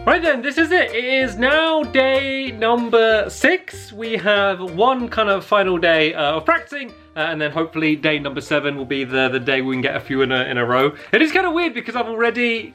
Right then, this is it. It is now day number 6. We have one kind of final day of practicing, and then hopefully day number 7 will be the day we can get a few in a row. It is kind of weird because I've already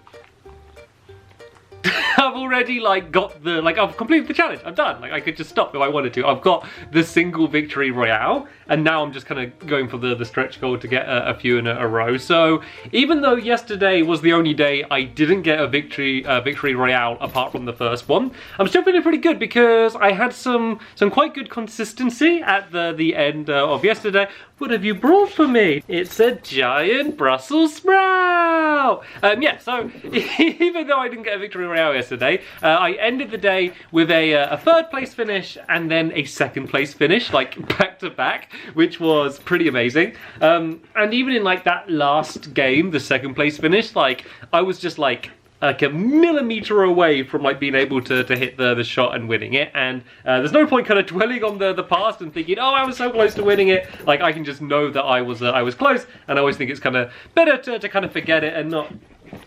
like got the, like I've completed the challenge. I'm done. Like I could just stop if I wanted to. I've got the single victory royale, and now I'm just kind of going for the stretch goal to get a few in a row. So even though yesterday was the only day I didn't get a victory royale apart from the first one, I'm still feeling pretty good because I had some quite good consistency at the end of yesterday. What have you brought for me? It's a giant Brussels sprout! Yeah, so even though I didn't get a victory royale yesterday, I ended the day with a third place finish and then a second place finish, like back to back, which was pretty amazing. And even in like that last game, the second place finish, like I was just like a millimeter away from like being able to hit the shot and winning it, and there's no point kind of dwelling on the past and thinking, oh, I was so close to winning it. Like I can just know that I was close, and I always think it's kind of better to kind of forget it and not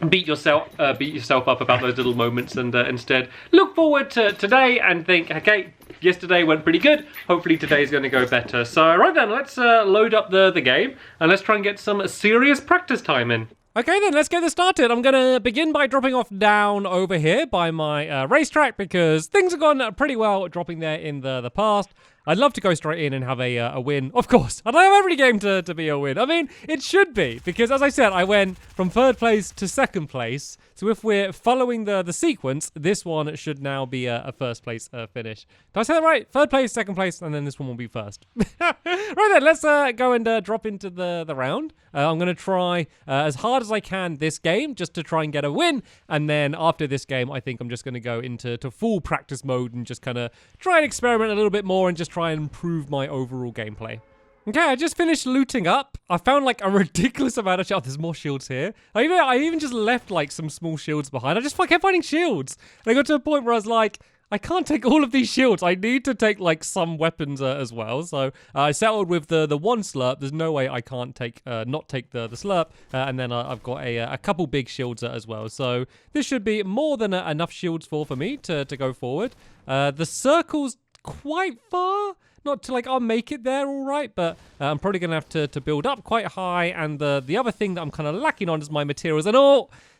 beat yourself up about those little moments, and instead look forward to today and think, okay, yesterday went pretty good, hopefully today's going to go better. So right then, let's load up the game and let's try and get some serious practice time in. Okay then, let's get this started. I'm going to begin by dropping off down over here by my racetrack because things have gone pretty well dropping there in the past. I'd love to go straight in and have a win, of course. I'd love every game to be a win. I mean, it should be, because as I said, I went from third place to second place. So if we're following the sequence, this one should now be a first place finish. Did I say that right? Third place, second place, and then this one will be first. Right then, let's go and drop into the round. I'm going to try as hard as I can this game just to try and get a win. And then after this game, I think I'm just going to go into full practice mode and just kind of try and experiment a little bit more and just try and improve my overall gameplay. Okay, I just finished looting up. I found like a ridiculous amount of shields. Oh, there's more shields here. I even just left like some small shields behind. I just kept finding shields. And I got to a point where I was like, I can't take all of these shields. I need to take like some weapons as well. So I settled with the one slurp. There's no way I can't not take the slurp. And then I've got a couple big shields as well. So this should be more than enough shields for me to go forward. The circle's quite far. Not to like, I'll make it there all right, but I'm probably going to have to build up quite high. And the other thing that I'm kind of lacking on is my materials. And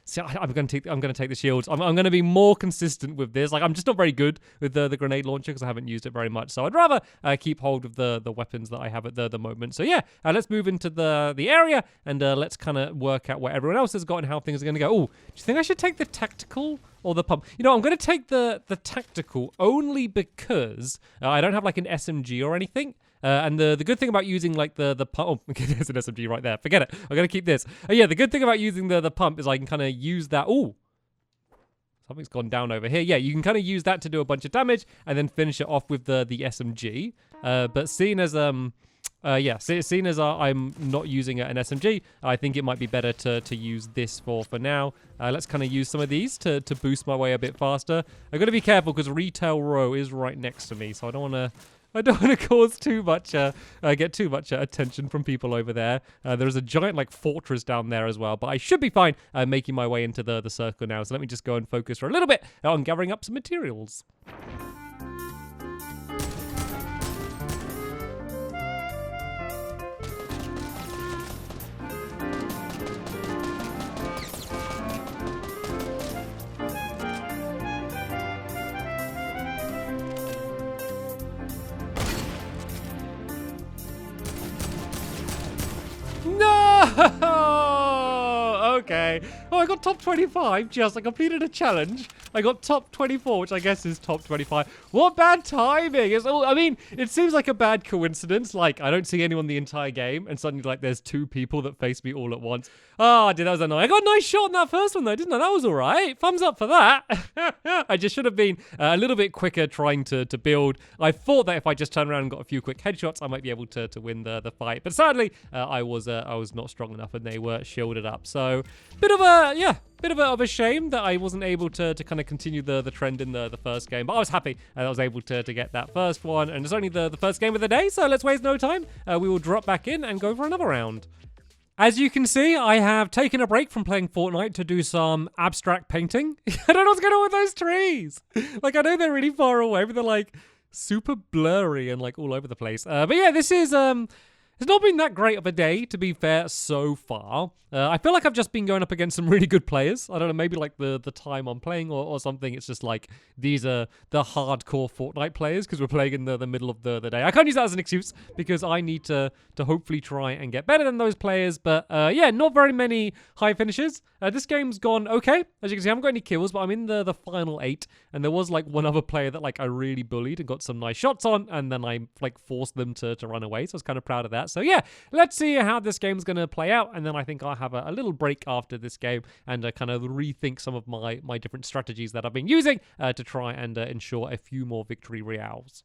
see, I'm going to take the shields. I'm going to be more consistent with this. Like, I'm just not very good with the grenade launcher because I haven't used it very much. So I'd rather keep hold of the weapons that I have at the moment. So yeah, let's move into the area and let's kind of work out what everyone else has got and how things are going to go. Oh, do you think I should take the tactical or the pump? You know, I'm going to take the tactical only because I don't have like an SMG or anything. And the good thing about using like the pump, okay, there's an SMG right there. Forget it. I'm gonna keep this. Yeah, the good thing about using the pump is I can kind of use that. Oh, something's gone down over here. Yeah, you can kind of use that to do a bunch of damage and then finish it off with the SMG. But seeing as seeing as I'm not using an SMG, I think it might be better to use this for now. Let's kind of use some of these to boost my way a bit faster. I've got to be careful because retail row is right next to me, so I don't want to cause too much, get too much attention from people over there. There's a giant like fortress down there as well, but I should be fine making my way into the circle now. So let me just go and focus for a little bit on gathering up some materials. No! Okay. Oh, I got top 25 just. I completed a challenge. I got top 24, which I guess is top 25. What bad timing. I mean, it seems like a bad coincidence. Like, I don't see anyone the entire game, and suddenly, like, there's 2 people that face me all at once. Oh, dude, that was annoying. I got a nice shot in that first one, though, didn't I? That was all right. Thumbs up for that. I just should have been a little bit quicker trying to build. I thought that if I just turned around and got a few quick headshots, I might be able to win the fight. But sadly, I was not strong enough, and they were shielded up. So, bit of a shame that I wasn't able to kind of continue the trend in the first game. But I was happy that I was able to get that first one. And it's only the first game of the day, so let's waste no time. We will drop back in and go for another round. As you can see, I have taken a break from playing Fortnite to do some abstract painting. I don't know what's going on with those trees. Like, I know they're really far away, but they're like super blurry and like all over the place. But yeah, this is it's not been that great of a day, to be fair, so far. I feel like I've just been going up against some really good players. I don't know, maybe like the time I'm playing or something. It's just like these are the hardcore Fortnite players because we're playing in the middle of the day. I can't use that as an excuse because I need to hopefully try and get better than those players. But yeah, not very many high finishes. This game's gone okay. As you can see, I haven't got any kills, but I'm in the final 8. And there was like one other player that like I really bullied and got some nice shots on. And then I like forced them to run away. So I was kind of proud of that. So yeah, let's see how this game's going to play out. And then I think I'll have a little break after this game and kind of rethink some of my different strategies that I've been using to try and ensure a few more victory royales.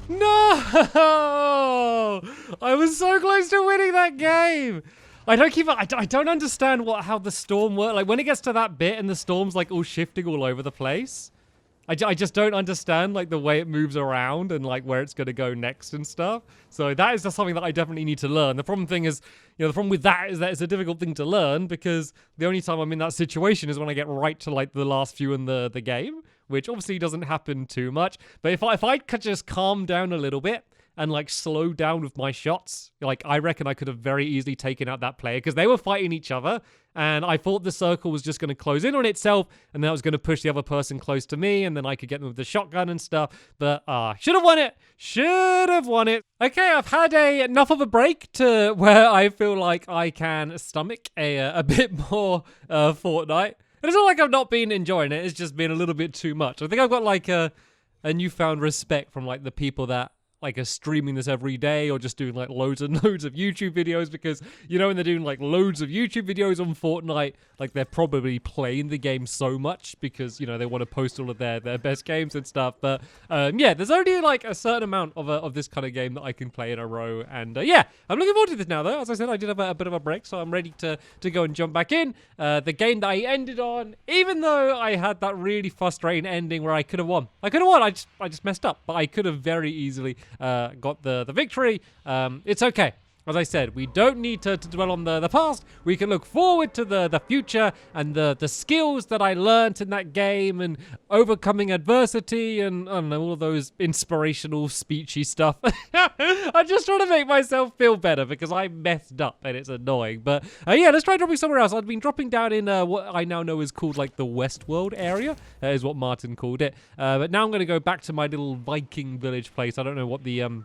No! I was so close to winning that game. I don't understand how the storm works. Like when it gets to that bit and the storm's like all shifting all over the place. I just don't understand like the way it moves around and like where it's going to go next and stuff. So that is just something that I definitely need to learn. The problem with that is that it's a difficult thing to learn because the only time I'm in that situation is when I get right to like the last few in the game, which obviously doesn't happen too much. But if I could just calm down a little bit and like slow down with my shots, like I reckon I could have very easily taken out that player because they were fighting each other and I thought the circle was just going to close in on itself and that was going to push the other person close to me and then I could get them with the shotgun and stuff. But should have won it. Okay, I've had enough of a break to where I feel like I can stomach a bit more Fortnite. And it's not like I've not been enjoying it, it's just been a little bit too much. I think I've got like a newfound respect from like the people that like are streaming this every day or just doing like loads and loads of YouTube videos because, you know, when they're doing like loads of YouTube videos on Fortnite, like they're probably playing the game so much because, you know, they want to post all of their best games and stuff. But yeah, there's only like a certain amount of this kind of game that I can play in a row. And yeah, I'm looking forward to this now though. As I said, I did have a bit of a break, so I'm ready to go and jump back in. The game that I ended on, even though I had that really frustrating ending where I could have won. I just messed up, but I could have very easily got the victory. It's okay. As I said, we don't need to dwell on the past. We can look forward to the future and the skills that I learned in that game and overcoming adversity and, I don't know, all of those inspirational speechy stuff. I'm just trying to make myself feel better because I messed up and it's annoying. But yeah, let's try dropping somewhere else. I've been dropping down in what I now know is called like the Westworld area, is what Martin called it. But now I'm going to go back to my little Viking village place. I don't know what the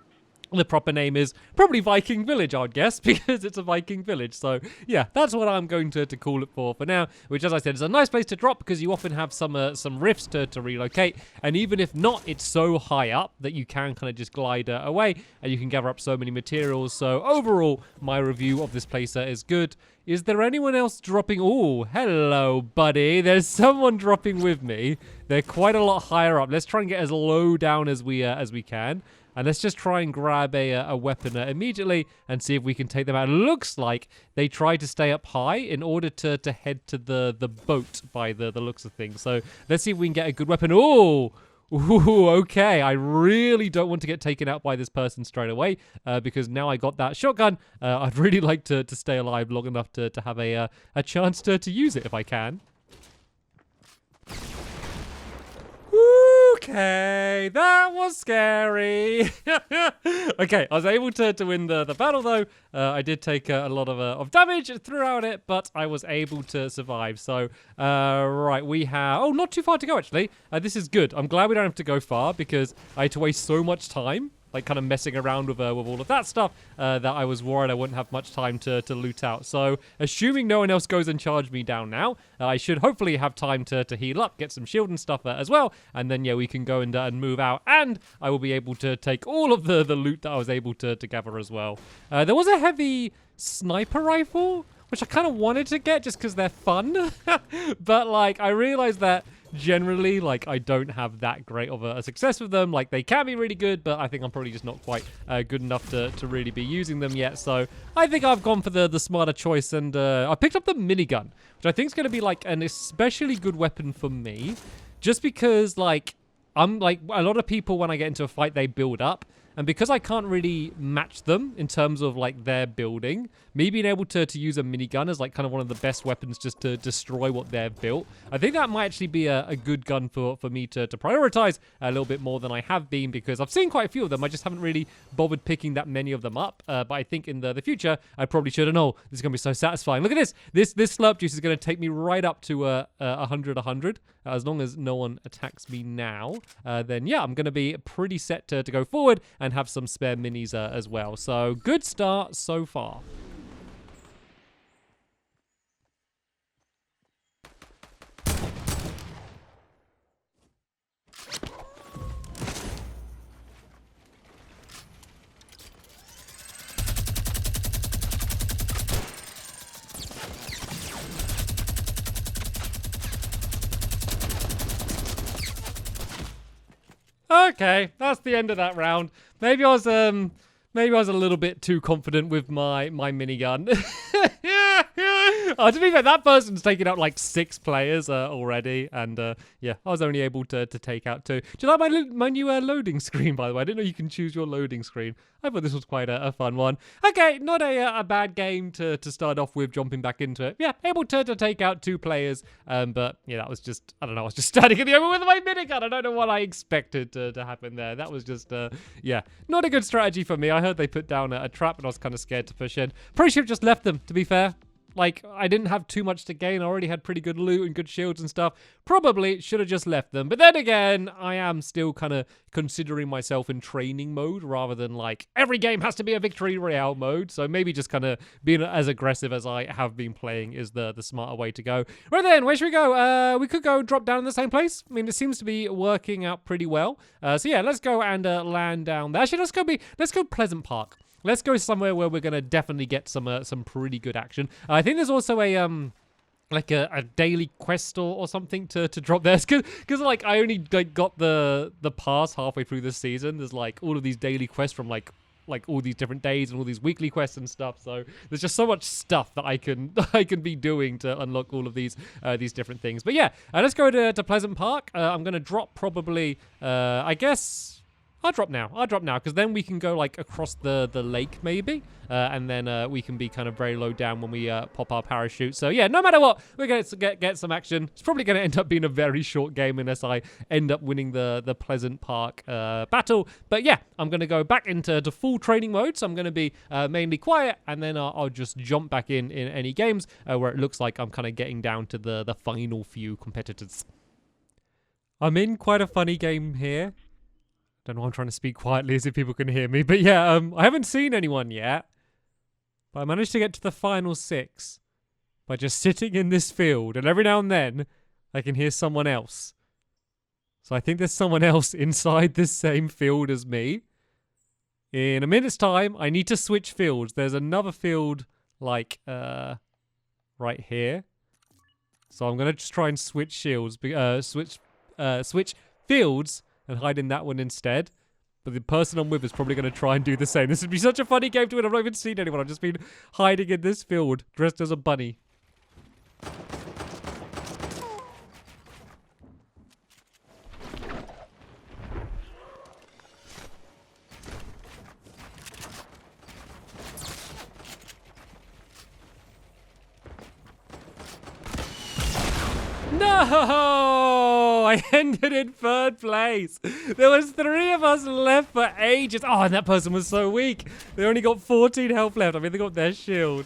proper name is. Probably Viking Village, I would guess, because it's a Viking village. So yeah, that's what I'm going to call it for now, which, as I said, is a nice place to drop because you often have some rifts to relocate, and even if not, it's so high up that you can kind of just glide away and you can gather up so many materials. So overall, my review of this place is good. Is there anyone else dropping? Oh, hello, buddy. There's someone dropping with me. They're quite a lot higher up. Let's try and get as low down as we can. And let's just try and grab a weapon immediately and see if we can take them out. It looks like they try to stay up high in order to head to the boat by the looks of things. So let's see if we can get a good weapon. Oh, ooh, okay. I really don't want to get taken out by this person straight away because now I got that shotgun. I'd really like to stay alive long enough to have a chance to use it if I can. Okay, that was scary. Okay, I was able to win the battle though. I did take a lot of damage throughout it, but I was able to survive. So, right, we have... Oh, not too far to go, actually. This is good. I'm glad we don't have to go far because I had to waste so much time, like kind of messing around with all of that stuff, that I was worried I wouldn't have much time to loot out. So, assuming no one else goes and charge me down now, I should hopefully have time to heal up, get some shield and stuff as well, and then, yeah, we can go and move out, and I will be able to take all of the loot that I was able to gather as well. There was a heavy sniper rifle, which I kind of wanted to get just because they're fun, but, like, I realized that generally, like, I don't have that great of a success with them. Like, they can be really good, but I think I'm probably just not quite good enough to really be using them yet. So I think I've gone for the smarter choice, and I picked up the minigun, which I think is going to be like an especially good weapon for me, just because, like, I'm like a lot of people when I get into a fight, they build up. And because I can't really match them in terms of, like, their building, me being able to use a minigun is, like, kind of one of the best weapons just to destroy what they've built. I think that might actually be a good gun for me to prioritize a little bit more than I have been, because I've seen quite a few of them. I just haven't really bothered picking that many of them up. But I think in the future, I probably should. And oh, this is going to be so satisfying. Look at this. This slurp juice is going to take me right up to 100. As long as no one attacks me now, then yeah, I'm going to be pretty set to go forward and have some spare minis as well. So good start so far. Okay, that's the end of that round. Maybe I was a little bit too confident with my minigun. To be fair, that person's taken out like 6 players already, and yeah, I was only able to take out 2. Do you like my new loading screen, by the way? I didn't know you can choose your loading screen. I thought this was quite a fun one. Okay, not a bad game to start off with, jumping back into it. Yeah, able to take out 2 players, but yeah, that was just, I don't know, I was just standing in the open with my minigun. I don't know what I expected to happen there. That was just, yeah, not a good strategy for me. I heard they put down a trap, and I was kind of scared to push in. Probably should have just left them, to be fair. Like, I didn't have too much to gain. I already had pretty good loot and good shields and stuff. Probably should have just left them. But then again, I am still kind of considering myself in training mode rather than, like, every game has to be a victory royale mode. So maybe just kind of being as aggressive as I have been playing is the smarter way to go. Right then, where should we go? We could go drop down in the same place. I mean, it seems to be working out pretty well. So yeah, let's go and land down there. Actually, let's go Pleasant Park. Let's go somewhere where we're going to definitely get some pretty good action. I think there's also a like a daily quest or something to drop there. Because like I only got the pass halfway through this season. There's like all of these daily quests from like all these different days and all these weekly quests and stuff. So there's just so much stuff that I can be doing to unlock all of these different things. But yeah, let's go to Pleasant Park. I'm going to drop probably, I guess... I'll drop now, because then we can go, like, across the lake, maybe, and then we can be kind of very low down when we pop our parachute. So, yeah, no matter what, we're going to get some action. It's probably going to end up being a very short game unless I end up winning the Pleasant Park battle. But, yeah, I'm going to go back into full training mode, so I'm going to be mainly quiet, and then I'll just jump back in any games where it looks like I'm kind of getting down to the final few competitors. I'm in quite a funny game here. Don't know why I'm trying to speak quietly as if people can hear me. But yeah, I haven't seen anyone yet. But I managed to get to the final 6 by just sitting in this field. And every now and then, I can hear someone else. So I think there's someone else inside this same field as me. In a minute's time, I need to switch fields. There's another field, like, right here. So I'm going to just try and switch shields. Switch fields. And hide in that one instead. But the person I'm with is probably going to try and do the same. This would be such a funny game to win. I've not even seen anyone. I've just been hiding in this field, dressed as a bunny. No! I ended in 3rd place. There was 3 of us left for ages. Oh, and that person was so weak. They only got 14 health left. I mean, they got their shield.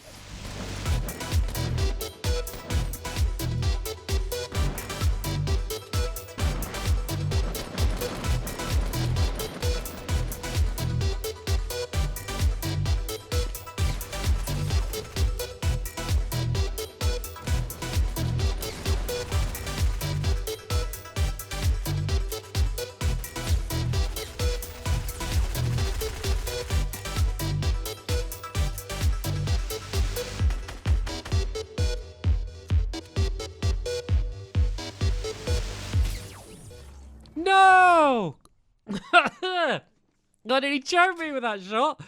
No! God, did he choke me with that shot?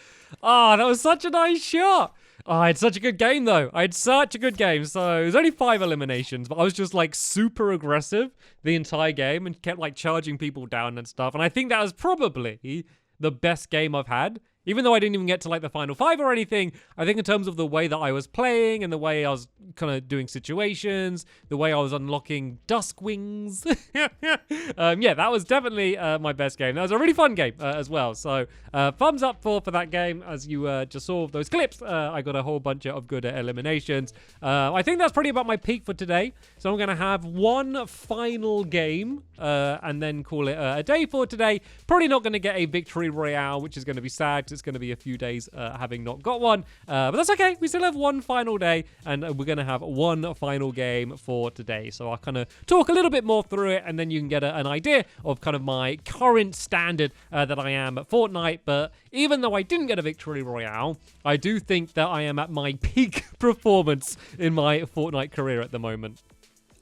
Oh, that was such a nice shot. Oh, I had such a good game, though. I had such a good game. So, it was only 5 eliminations, but I was just, like, super aggressive the entire game and kept, like, charging people down and stuff. And I think that was probably the best game I've had. Even though I didn't even get to, like, the final 5 or anything, I think in terms of the way that I was playing and the way I was kind of doing situations, the way I was unlocking Dusk Wings. Yeah, that was definitely my best game. That was a really fun game as well. So, thumbs up for that game. As you just saw those clips, I got a whole bunch of good eliminations. I think that's pretty about my peak for today. So, I'm going to have one final game and then call it a day for today. Probably not going to get a victory royale, which is going to be sad. It's going to be a few days having not got one. But that's okay. We still have one final day, and we're going to have one final game for today. So I'll kind of talk a little bit more through it, and then you can get an idea of kind of my current standard that I am at Fortnite. But even though I didn't get a victory royale, I do think that I am at my peak performance in my Fortnite career at the moment.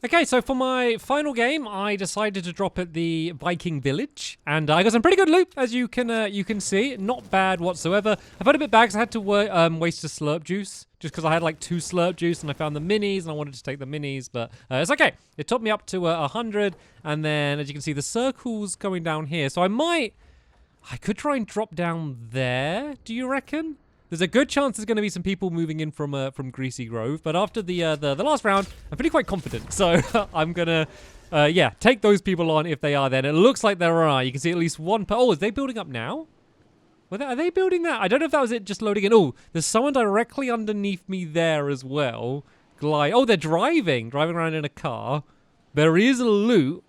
Okay, so for my final game, I decided to drop at the Viking Village, and I got some pretty good loot, as you can see. Not bad whatsoever. I felt a bit bad because I had to waste a slurp juice, just because I had like 2 slurp juice, and I found the minis, and I wanted to take the minis, but it's okay. It took me up to 100, and then, as you can see, the circle's going down here, so I could try and drop down there, do you reckon? There's a good chance there's going to be some people moving in from Greasy Grove, but after the last round, I'm feeling quite confident. So I'm gonna, take those people on if they are there. And it looks like there are. You can see at least one. Oh, is they building up now? Are they building that? I don't know if that was it just loading in. Oh, there's someone directly underneath me there as well. Oh, they're driving around in a car. There is a loot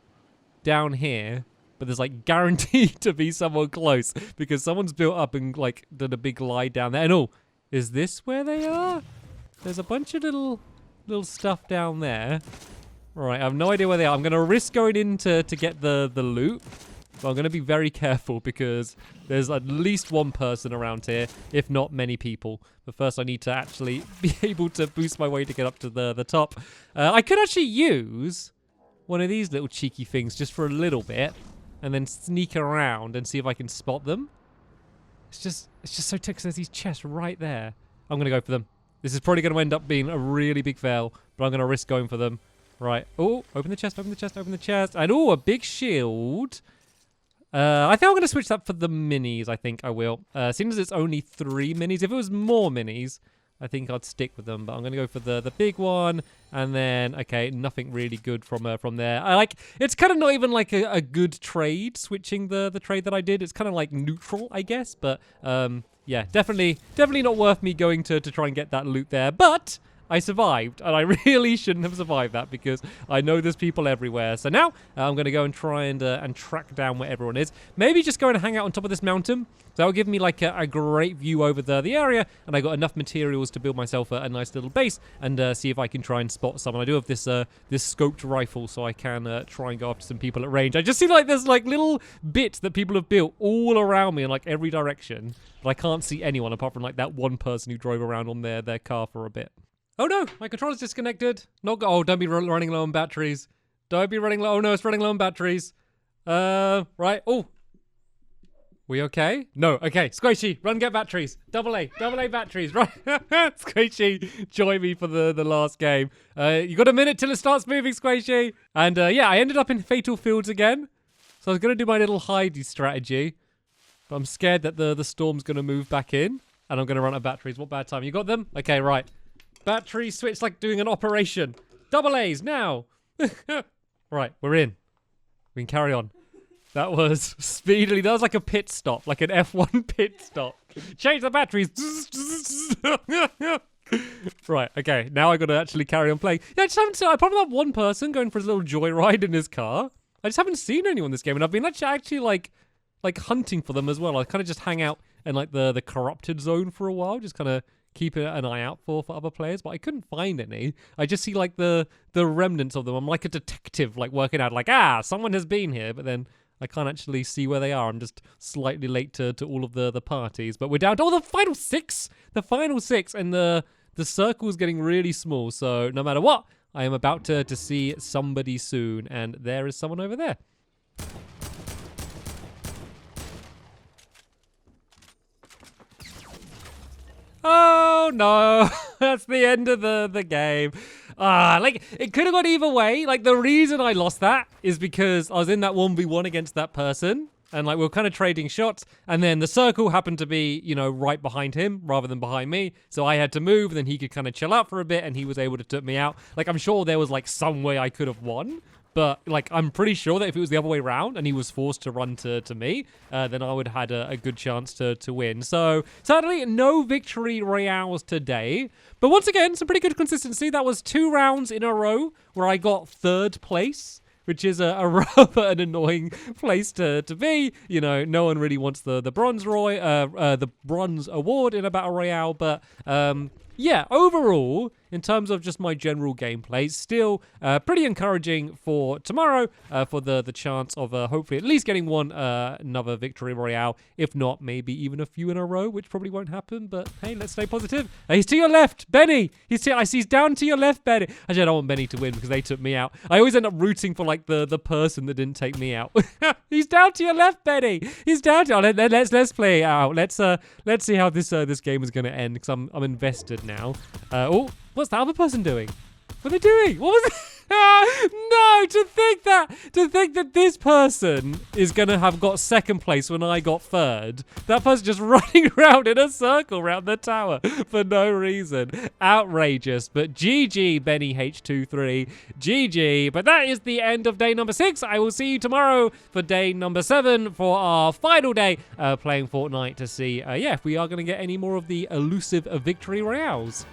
down here. But there's like guaranteed to be someone close because someone's built up and like done a big glide down there. And is this where they are? There's a bunch of little stuff down there. All right, I have no idea where they are. I'm gonna risk going in to get the loot. But I'm gonna be very careful because there's at least one person around here, if not many people. But first I need to actually be able to boost my way to get up to the top. I could actually use one of these little cheeky things just for a little bit. And then sneak around and see if I can spot them. It's just so tight. There's these chests right there. I'm gonna go for them. This is probably gonna end up being a really big fail, but I'm gonna risk going for them. Right. Oh, open the chest, open the chest, open the chest. And a big shield. I think I'm gonna switch that for the minis. I think I will. Seeing as it's only 3 minis. If it was more minis, I think I'd stick with them, but I'm going to go for the big one, and then, okay, nothing really good from there. It's kind of not even like a good trade, switching the trade that I did. It's kind of like neutral, I guess, but yeah, definitely not worth me going to try and get that loot there, but I survived, and I really shouldn't have survived that because I know there's people everywhere. So now I'm going to go and try and track down where everyone is. Maybe just go and hang out on top of this mountain. So that'll give me like a great view over the area, and I got enough materials to build myself a nice little base and see if I can try and spot someone. I do have this scoped rifle, so I can try and go after some people at range. I just see like there's like little bits that people have built all around me in like every direction, but I can't see anyone apart from like that one person who drove around on their car for a bit. Oh no, my controller's disconnected. Oh, don't be running low on batteries. Don't be running low. Oh no, it's running low on batteries. Right. Oh. We okay? No. Okay. Squishy, run get batteries. Double A batteries. Right. Squishy, join me for the last game. You got a minute till it starts moving, Squishy. And yeah, I ended up in Fatal Fields again. So I was going to do my little hidey strategy. But I'm scared that the storm's going to move back in. And I'm going to run out of batteries. What bad time? You got them? Okay, right. Battery switch like doing an operation. Double A's now. Right, we're in. We can carry on. That was speedily. That was like a pit stop, like an F1 pit stop. Change the batteries. Right, okay. Now I got to actually carry on playing. Yeah, I just haven't seen. I probably have one person going for his little joyride in his car. I just haven't seen anyone this game, and I've been actually like hunting for them as well. I kind of just hang out in like the corrupted zone for a while, just kind of keep an eye out for other players, but I couldn't find any. I just see like the remnants of them. I'm like a detective, like working out like, someone has been here, but then I can't actually see where they are. I'm just slightly late to all of the parties, but we're down to the final 6. The final 6, and the circle's getting really small, so no matter what, I am about to see somebody soon, and there is someone over there. Oh no, that's the end of the game. Like it could have gone either way. Like the reason I lost that is because I was in that 1v1 against that person, and like we were kind of trading shots, and then the circle happened to be, right behind him rather than behind me. So I had to move, and then he could kind of chill out for a bit, and he was able to took me out. Like I'm sure there was like some way I could have won. But, like, I'm pretty sure that if it was the other way around and he was forced to run to me, then I would have had a good chance to win. So, sadly, no victory royales today. But once again, some pretty good consistency. That was 2 rounds in a row where I got 3rd place, which is a rather an annoying place to be. No one really wants the bronze the bronze award in a battle royale. But, yeah, overall, in terms of just my general gameplay, still pretty encouraging for tomorrow for the chance of hopefully at least getting another victory royale. If not, maybe even a few in a row, which probably won't happen. But hey, let's stay positive. He's to your left, Benny. He's down to your left, Benny. Actually, I don't want Benny to win because they took me out. I always end up rooting for like the person that didn't take me out. He's down to your left, Benny. He's down to. Let's play it out. Let's see how this game is going to end because I'm invested now. What's the other person doing? What are they doing? What was it? No, to think that this person is going to have got 2nd place when I got 3rd. That person just running around in a circle around the tower for no reason. Outrageous. But GG, Benny H23. GG. But that is the end of day number 6. I will see you tomorrow for day number 7 for our final day playing Fortnite to see, if we are going to get any more of the elusive victory royales.